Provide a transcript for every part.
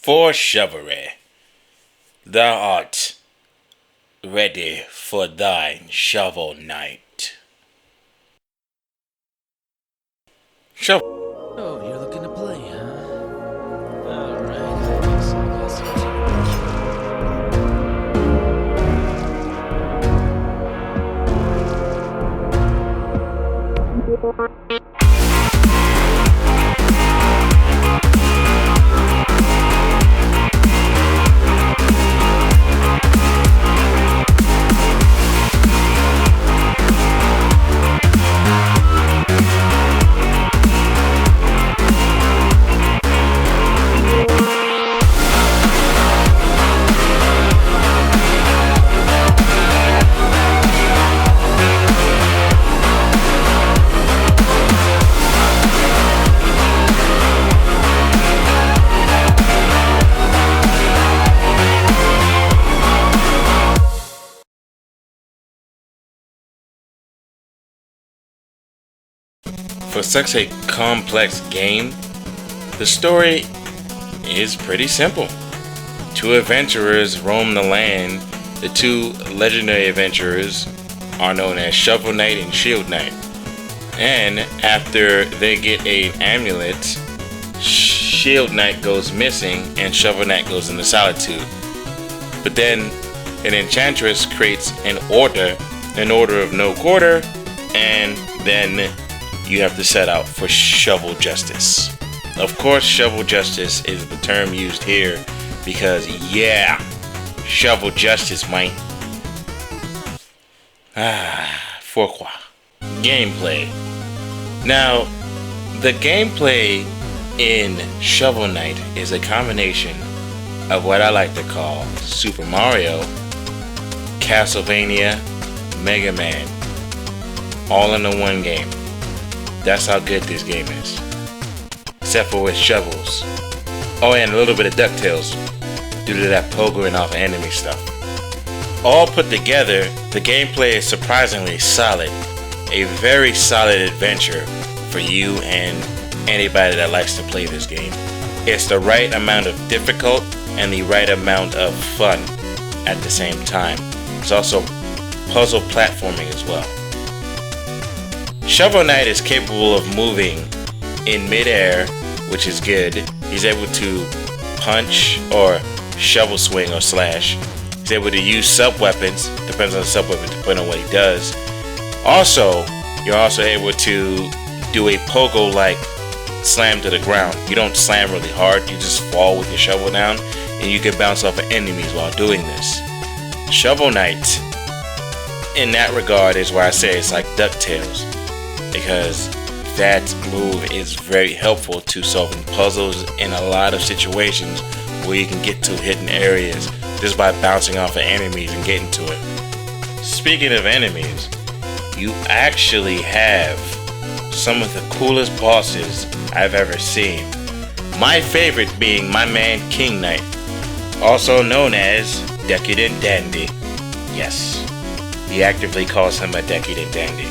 For shovery, thou art ready for thine shovel night. Shovel. Oh, you're looking to play, huh? Alright, I guess For such a complex game, the story is pretty simple. Two adventurers roam the land. The two legendary adventurers are known as Shovel Knight and Shield Knight. And after they get an amulet, Shield Knight goes missing and Shovel Knight goes into solitude. But then an enchantress creates an order of no quarter, and then you have to set out for shovel justice. Of course, shovel justice is the term used here because, yeah, shovel justice, man. Pourquoi? Gameplay. Now, the gameplay in Shovel Knight is a combination of what I like to call Super Mario, Castlevania, Mega Man, all in the one game. That's how good this game is. Except for with shovels. Oh, and a little bit of DuckTales due to that pogoing off enemy stuff. All put together, the gameplay is surprisingly solid. A very solid adventure for you and anybody that likes to play this game. It's the right amount of difficult and the right amount of fun at the same time. It's also puzzle platforming as well. Shovel Knight is capable of moving in midair, which is good. He's able to punch or shovel swing or slash. He's able to use sub-weapons, depends on the sub-weapon, depending on what he does. Also, you're also able to do a pogo-like slam to the ground. You don't slam really hard, you just fall with your shovel down, and you can bounce off of enemies while doing this. Shovel Knight, in that regard, is why I say it's like DuckTales, because that move is very helpful to solving puzzles in a lot of situations where you can get to hidden areas just by bouncing off of enemies and getting to it. Speaking of enemies, you actually have some of the coolest bosses I've ever seen. My favorite being my man King Knight, also known as Decadent Dandy. Yes, he actively calls him a Decadent Dandy.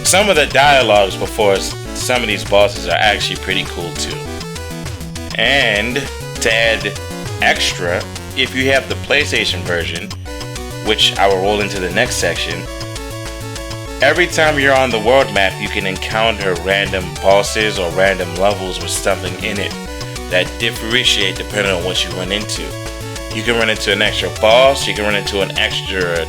Some of the dialogues before some of these bosses are actually pretty cool too. And to add extra, if you have the PlayStation version, which I will roll into the next section, every time you're on the world map, you can encounter random bosses or random levels with something in it that differentiate depending on what you run into. You can run into an extra boss, you can run into an extra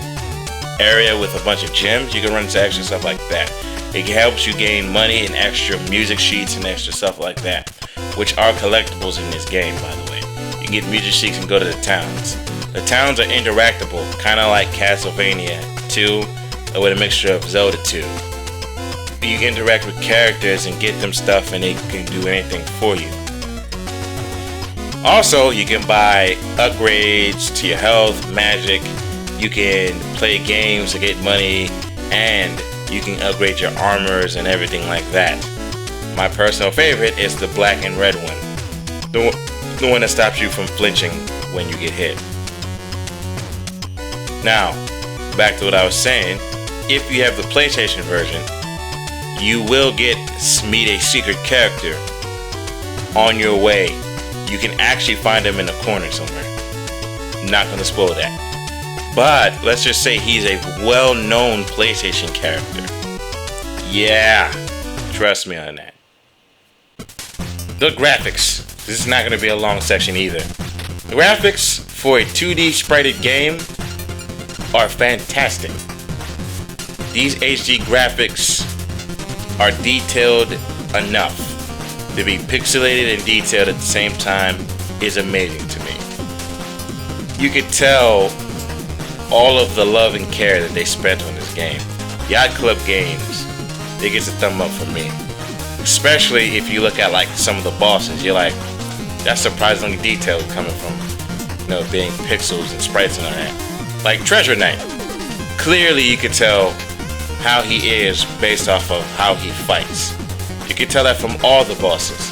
area with a bunch of gems, you can run into extra stuff like that. It helps you gain money and extra music sheets and extra stuff like that, which are collectibles in this game, by the way. You can get music sheets and go to the towns. The towns are interactable, kind of like Castlevania 2, with a mixture of Zelda 2. You can interact with characters and get them stuff and they can do anything for you. Also, you can buy upgrades to your health, magic, you can play games to get money, and you can upgrade your armors and everything like that. My personal favorite is the black and red one. The one that stops you from flinching when you get hit. Now, back to what I was saying. If you have the PlayStation version, you will get meet a secret character on your way. You can actually find him in a corner somewhere. Not gonna spoil that. But let's just say he's a well-known PlayStation character. Yeah, trust me on that. The graphics. This is not gonna be a long section either. The graphics for a 2D sprited game are fantastic. These HD graphics are detailed enough to be pixelated and detailed at the same time is amazing to me. You could tell all of the love and care that they spent on this game. Yacht Club Games, they get a thumb up from me. Especially if you look at like some of the bosses, you're like, that's surprisingly detailed coming from, being pixels and sprites and all that. Like Treasure Knight, clearly you could tell how he is based off of how he fights. You can tell that from all the bosses.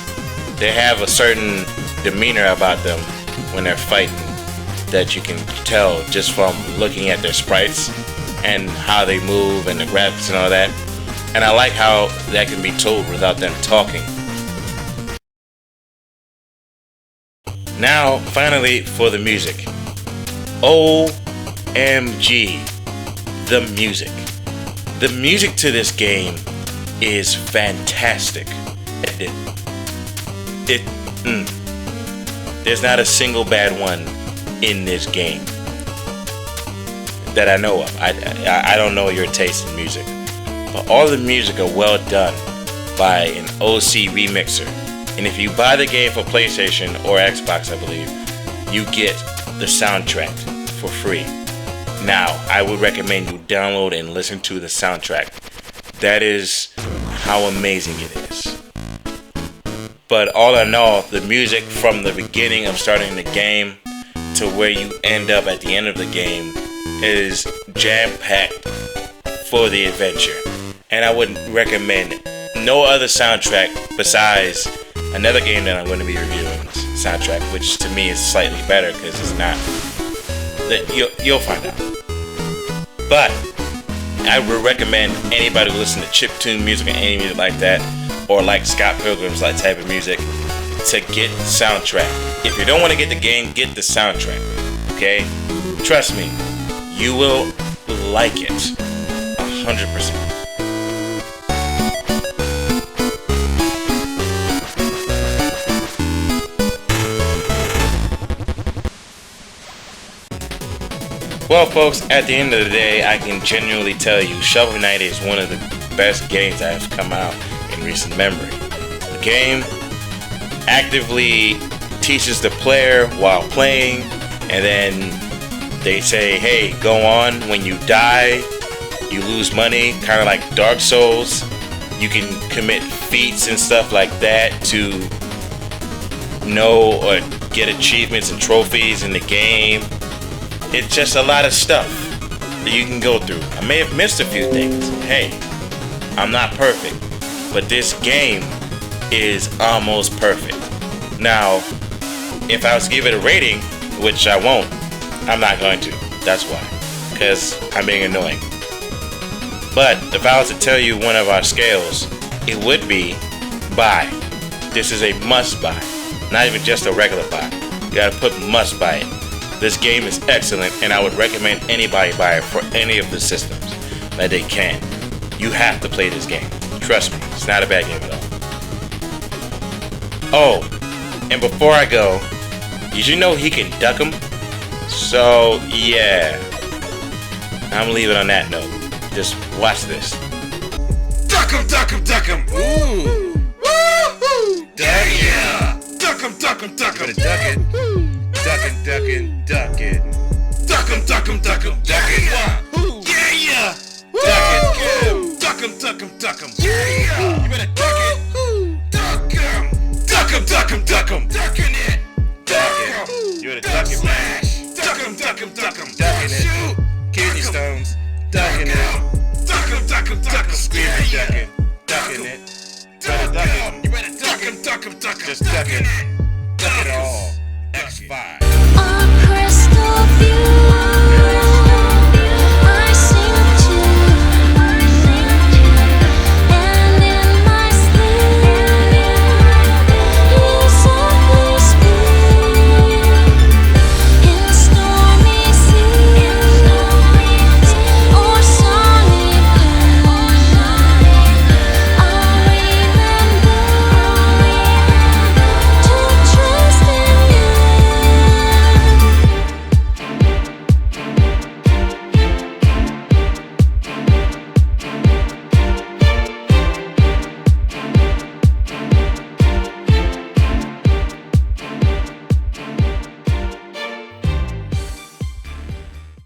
They have a certain demeanor about them when they're fighting that you can tell just from looking at their sprites and how they move and the graphics and all that. And I like how that can be told without them talking. Now, finally, for the music. OMG, the music. The music to this game is fantastic. There's not a single bad one in this game that I know of. I don't know your taste in music, but all the music are well done by an OC remixer. And if you buy the game for PlayStation or Xbox, I believe, you get the soundtrack for free. Now, I would recommend you download and listen to the soundtrack. That is how amazing it is. But all in all, the music from the beginning of starting the game to where you end up at the end of the game is jam-packed for the adventure. And I would recommend no other soundtrack besides another game that I'm going to be reviewing soundtrack, which to me is slightly better because it's not. You'll find out. But I would recommend anybody who listens to chiptune music or any music like that, or like Scott Pilgrim's like type of music, to get the soundtrack. If you don't want to get the game, get the soundtrack. Okay? Trust me, you will like it 100%. Well, folks, at the end of the day, I can genuinely tell you Shovel Knight is one of the best games that have come out in recent memory. The game actively teaches the player while playing, and then they say, hey, go on. When you die, you lose money, kind of like Dark Souls. You can commit feats and stuff like that to know or get achievements and trophies in the game. It's just a lot of stuff that you can go through. I may have missed a few things. Hey, I'm not perfect, but this game is almost perfect. Now, if I was to give it a rating, which I won't, I'm not going to. That's why. Because I'm being annoying. But if I was to tell you one of our scales, it would be buy. This is a must buy. Not even just a regular buy. You gotta put must buy it. This game is excellent, and I would recommend anybody buy it for any of the systems that they can. You have to play this game. Trust me, it's not a bad game at all. Oh, and before I go, did you know he can duck him? So, yeah. I'm leaving on that note. Just watch this. Duck him, duck him, duck him! Ooh! Woo-hoo! Yeah! Duck him, duck him, duck him! Duck it! Duckin', duckin', duckin'. Duckin', duckin', duckin', duckin'. Yeah, yeah. Duckin', duckin', duckin'. Yeah, yeah. You better duck it. Duck him. Duck him, duck him, duck him. Duckin' it. Duck it. You better duck it. Smash. Duck him, duck him, duck him. Duckin' it. Kidney stones. Duckin' it. Duck him, duck him, duck him. Screaming, duckin'. Duckin' it. Better duck it. You better duck him, duck him, duck him. Just duck it. Duck it all. X5. A crystal view.